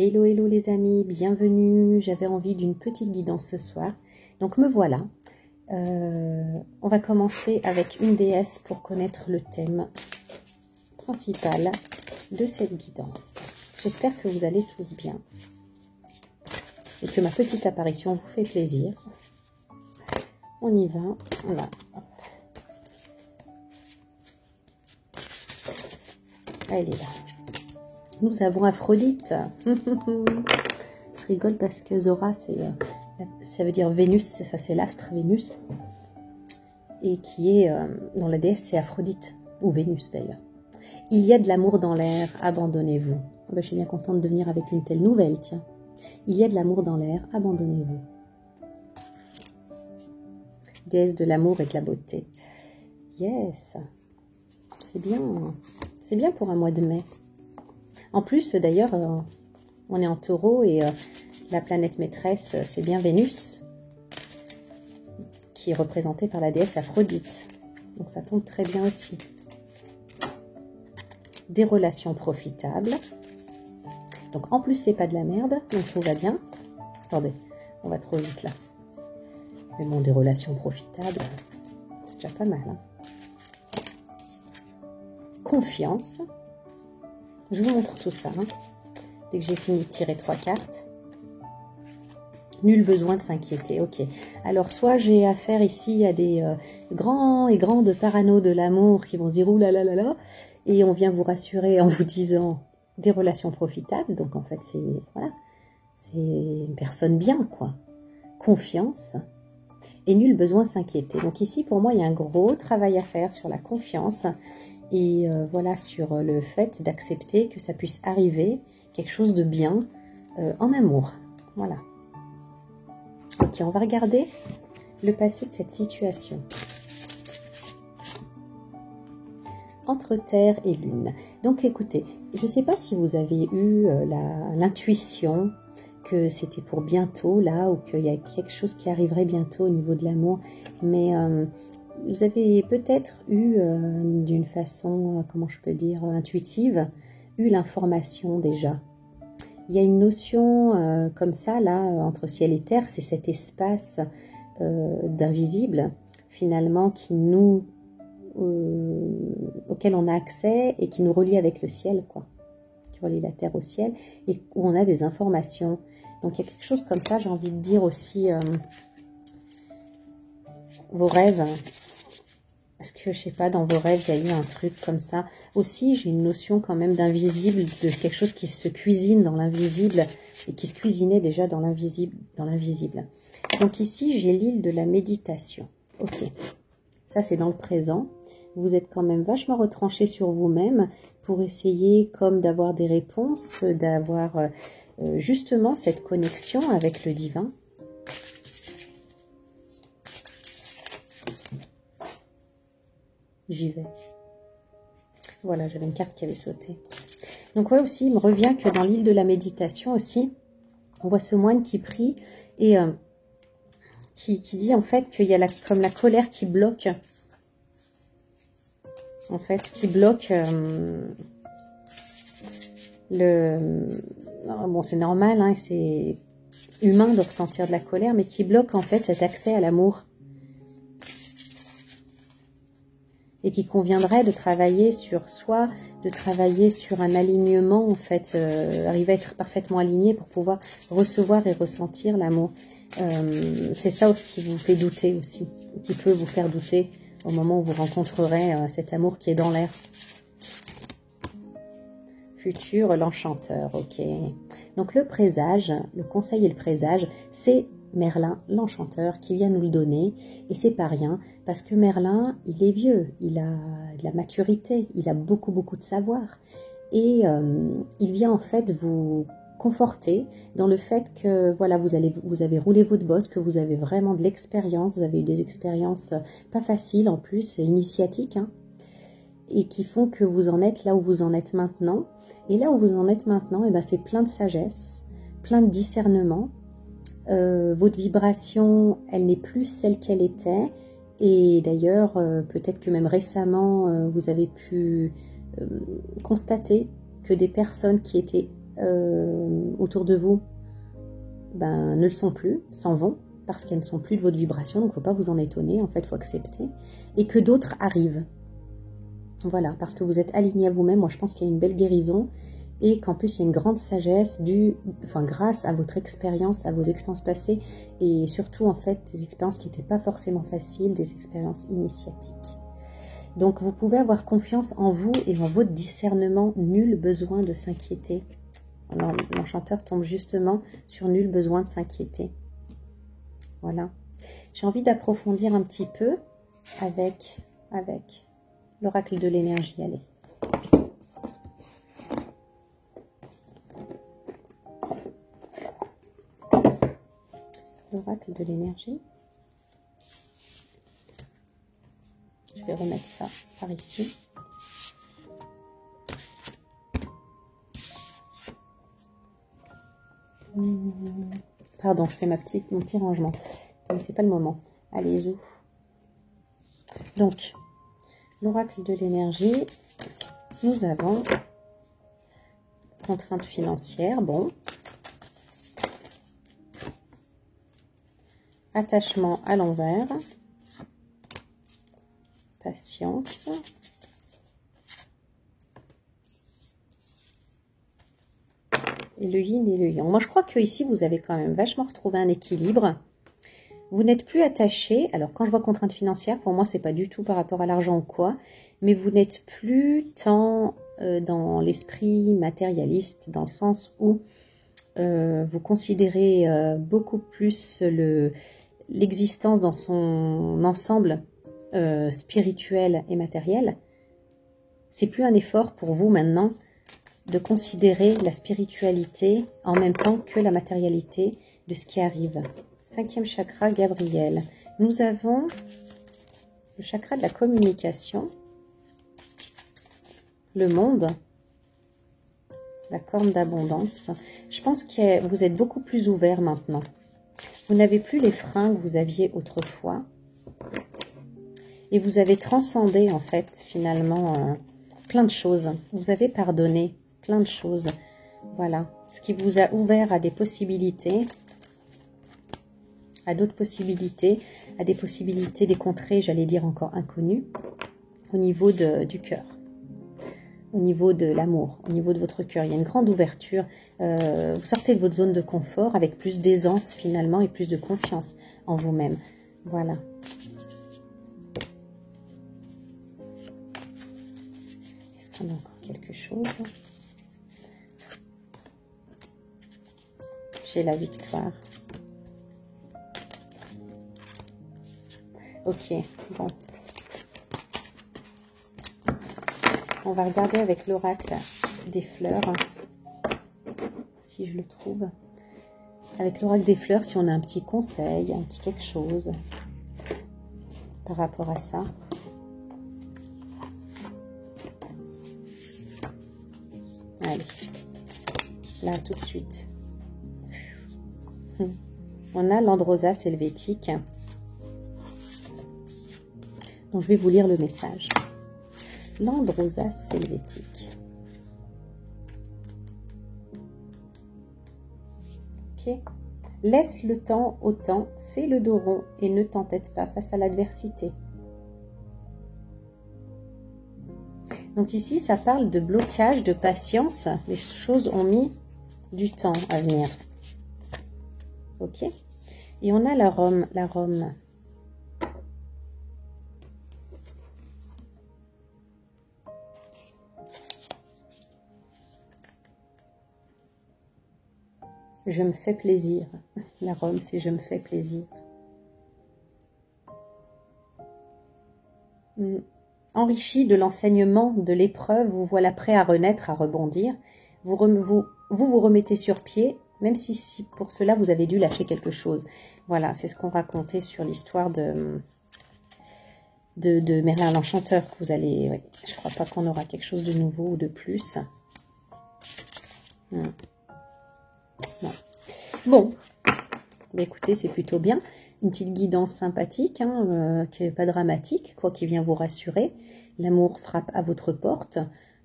Hello, hello les amis, bienvenue. J'avais envie d'une petite guidance ce soir. Donc me voilà. On va commencer avec une déesse pour connaître le thème principal de cette guidance. J'espère que vous allez tous bien et que ma petite apparition vous fait plaisir. On y va. Voilà. Elle est là. Nous avons Aphrodite. Je rigole parce que Zora, ça veut dire Vénus, enfin, c'est l'astre Vénus. Et qui est, dans la déesse, c'est Aphrodite, ou Vénus d'ailleurs. Il y a de l'amour dans l'air, abandonnez-vous. Oh ben, je suis bien contente de venir avec une telle nouvelle, tiens. Il y a de l'amour dans l'air, abandonnez-vous. Déesse de l'amour et de la beauté. Yes, c'est bien pour un mois de mai. En plus, d'ailleurs, on est en taureau et la planète maîtresse, c'est bien Vénus, qui est représentée par la déesse Aphrodite. Donc ça tombe très bien aussi. Des relations profitables. Donc en plus, c'est pas de la merde, donc tout va bien. Attendez, on va trop vite là. Mais bon, des relations profitables, c'est déjà pas mal. Hein. Confiance. Je vous montre tout ça. Hein. Dès que j'ai fini de tirer 3 cartes. Nul besoin de s'inquiéter. Ok. Alors, soit j'ai affaire ici à des grands et grandes parano de l'amour qui vont se dire « Ouh là là là là » et on vient vous rassurer en vous disant des relations profitables. Donc, en fait, c'est une personne bien, quoi. Confiance. Et nul besoin de s'inquiéter. Donc ici, pour moi, il y a un gros travail à faire sur la confiance. Et voilà, sur le fait d'accepter que ça puisse arriver quelque chose de bien en amour. Voilà. Ok, on va regarder le passé de cette situation. Entre Terre et Lune. Donc écoutez, je ne sais pas si vous avez eu l'intuition que c'était pour bientôt, là, ou qu'il y a quelque chose qui arriverait bientôt au niveau de l'amour, mais vous avez peut-être eu, d'une façon, comment je peux dire, intuitive, eu l'information déjà. Il y a une notion comme ça, là, entre ciel et terre, c'est cet espace d'invisible, finalement, auquel on a accès et qui nous relie avec le ciel, quoi. Qui relie la terre au ciel, et où on a des informations. Donc il y a quelque chose comme ça, j'ai envie de dire aussi, vos rêves. Est-ce que, je sais pas, dans vos rêves, il y a eu un truc comme ça? Aussi, j'ai une notion quand même d'invisible, de quelque chose qui se cuisine dans l'invisible, et qui se cuisinait déjà dans l'invisible. Donc ici, j'ai l'île de la méditation. Ok, ça c'est dans le présent. Vous êtes quand même vachement retranché sur vous-même pour essayer comme d'avoir des réponses, d'avoir justement cette connexion avec le divin. J'y vais. Voilà, j'avais une carte qui avait sauté. Donc ouais, aussi, il me revient que dans l'île de la méditation aussi, on voit ce moine qui prie et qui dit en fait qu'il y a comme la colère qui bloque. En fait, qui bloque bon, c'est normal, hein, c'est humain de ressentir de la colère, mais qui bloque en fait cet accès à l'amour. Et qui conviendrait de travailler sur soi, de travailler sur un alignement, en fait, arriver à être parfaitement aligné pour pouvoir recevoir et ressentir l'amour. C'est ça qui vous fait douter aussi, qui peut vous faire douter au moment où vous rencontrerez cet amour qui est dans l'air. Futur, l'enchanteur, ok. Donc le présage, le conseil et le présage, c'est Merlin, l'enchanteur, qui vient nous le donner. Et c'est pas rien, parce que Merlin, il est vieux, il a de la maturité, il a beaucoup de savoir. Et il vient en fait vous conforter dans le fait que voilà, vous avez roulé votre bosse, que vous avez vraiment de l'expérience, vous avez eu des expériences pas faciles en plus, initiatiques, hein, et qui font que vous en êtes là où vous en êtes maintenant. Et là où vous en êtes maintenant, eh ben, c'est plein de sagesse, plein de discernement. Votre vibration, elle n'est plus celle qu'elle était. Et d'ailleurs, peut-être que même récemment, vous avez pu constater que des personnes qui étaient autour de vous ben, ne le sont plus, s'en vont, parce qu'elles ne sont plus de votre vibration, donc il ne faut pas vous en étonner, en fait, il faut accepter, et que d'autres arrivent. Voilà, parce que vous êtes aligné à vous-même, moi je pense qu'il y a une belle guérison, et qu'en plus il y a une grande sagesse grâce à votre expérience, à vos expériences passées, et surtout en fait des expériences qui n'étaient pas forcément faciles, des expériences initiatiques. Donc vous pouvez avoir confiance en vous et en votre discernement, nul besoin de s'inquiéter. Alors l'enchanteur tombe justement sur nul besoin de s'inquiéter. Voilà. J'ai envie d'approfondir un petit peu avec l'oracle de l'énergie. Allez. L'oracle de l'énergie. Je vais remettre ça par ici. Pardon, je fais mon petit rangement. Mais c'est pas le moment. Allez, zou. Donc, l'oracle de l'énergie, nous avons contrainte financière, bon. Attachement à l'envers. Patience. Et le yin et le yang. Moi, je crois que ici, vous avez quand même vachement retrouvé un équilibre. Vous n'êtes plus attaché. Alors, quand je vois contrainte financière, pour moi, c'est pas du tout par rapport à l'argent ou quoi. Mais vous n'êtes plus tant dans l'esprit matérialiste, dans le sens où vous considérez beaucoup plus l'existence dans son ensemble spirituel et matériel. C'est plus un effort pour vous maintenant de considérer la spiritualité en même temps que la matérialité de ce qui arrive. 5e chakra, Gabriel. Nous avons le chakra de la communication, le monde, la corne d'abondance. Je pense que vous êtes beaucoup plus ouvert maintenant. Vous n'avez plus les freins que vous aviez autrefois. Et vous avez transcendé, en fait, finalement, plein de choses. Vous avez pardonné plein de choses. Voilà. Ce qui vous a ouvert à des possibilités, à d'autres possibilités, à des possibilités, des contrées, j'allais dire encore inconnues, au niveau du cœur, au niveau de l'amour, au niveau de votre cœur. Il y a une grande ouverture. Vous sortez de votre zone de confort avec plus d'aisance finalement et plus de confiance en vous-même. Voilà. Est-ce qu'on a encore quelque chose ? J'ai la victoire. Ok, bon. On va regarder avec l'oracle des fleurs, si je le trouve. Avec l'oracle des fleurs, si on a un petit conseil, un petit quelque chose par rapport à ça. Allez, là tout de suite. On a l'Androsas helvétique. Donc je vais vous lire le message. L'Androsas helvétique. Ok. Laisse le temps au temps, fais le dos rond et ne t'entête pas face à l'adversité. Donc ici, ça parle de blocage, de patience. Les choses ont mis du temps à venir. Ok. Et on a la Rome. Je me fais plaisir. La Rome, c'est je me fais plaisir. Enrichi de l'enseignement, de l'épreuve, vous voilà prêt à renaître, à rebondir. Vous remettez sur pied, même si pour cela vous avez dû lâcher quelque chose. Voilà, c'est ce qu'on racontait sur l'histoire de Merlin l'Enchanteur. Que vous allez, oui, je crois pas qu'on aura quelque chose de nouveau ou de plus. Non. Bon, bah écoutez, c'est plutôt bien. Une petite guidance sympathique, hein, qui n'est pas dramatique, quoi, qui vient vous rassurer. L'amour frappe à votre porte.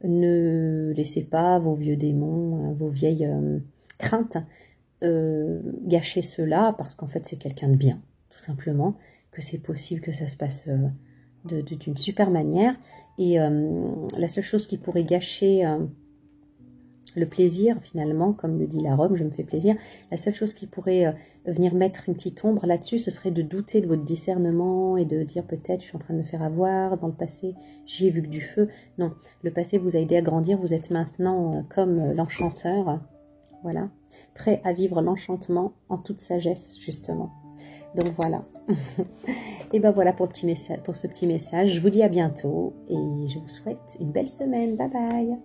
Ne laissez pas vos vieux démons, vos vieilles craintes gâcher cela, parce qu'en fait c'est quelqu'un de bien, tout simplement, que c'est possible que ça se passe d'une super manière. Et la seule chose qui pourrait gâcher le plaisir, finalement, comme le dit la Rome, je me fais plaisir, la seule chose qui pourrait venir mettre une petite ombre là-dessus, ce serait de douter de votre discernement et de dire peut-être je suis en train de me faire avoir, dans le passé j'y ai vu que du feu. Non, le passé vous a aidé à grandir, vous êtes maintenant comme l'enchanteur, voilà, prêt à vivre l'enchantement en toute sagesse, justement. Donc voilà. Et ben voilà pour ce petit message. Je vous dis à bientôt et je vous souhaite une belle semaine. Bye bye.